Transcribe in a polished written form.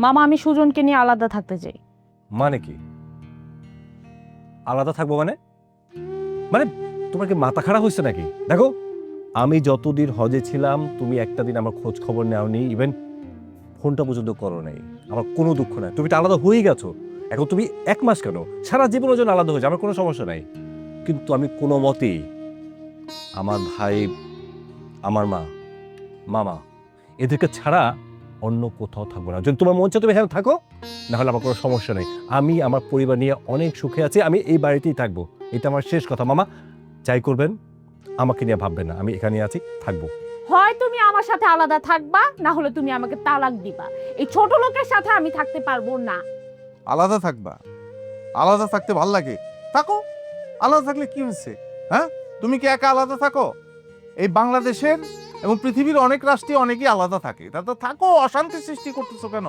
মামা আমি সুজনকে নিয়ে আলাদা থাকতে চাই। মানে কি আলাদা থাকবো মানে? মানে তোমার কি মাথা খারাপ হয়েছে নাকি? দেখো, আমি যতদিন হজে ছিলাম তুমি একটা দিন আমার খোঁজ খবর নেওনি, ইভেন ফোনটা পর্যন্ত করো নাই। আমার কোনো দুঃখ নাই, তুমি তো আলাদা হয়ে গেছো। এখন তুমি 1 মাস কেন, সারা জীবনের জন্য আলাদা হয়ে যাও, আমার কোনো সমস্যা নাই। কিন্তু আমি কোনো মতেই আমার ভাই, আমার মা, মামা এদেরকে ছাড়া অন্য কোথাও থাকবো না। যদি তোমার মন চায় তুমি এখানে থাকো, না হলে আমার কোনো সমস্যা নেই। আমি আমার পরিবার নিয়ে অনেক সুখে আছি, আমি এই বাড়িতেই থাকবো। এটা আমার শেষ কথা। মামা যাই করবেন আমাকে নিয়ে ভাববেন না, আমি এখানে আছি, থাকবো। হয় তুমি আমার সাথে আলাদা থাকবা, না হলে তুমি আমাকে তালাক দিবা। এই ছোট লোকের সাথে আমি থাকতে পারবো না। আলাদা থাকবা? আলাদা থাকতে ভাল লাগে, থাকো। আলাদা থাকলে কি হয়েছে? হ্যাঁ, তুমি কি একা আলাদা থাকো? এই বাংলাদেশের এবং পৃথিবীর অনেক রাষ্ট্রে অনেকেই আলাদা থাকে। তা তো থাকো, অশান্তি সৃষ্টি করতেছো কেন?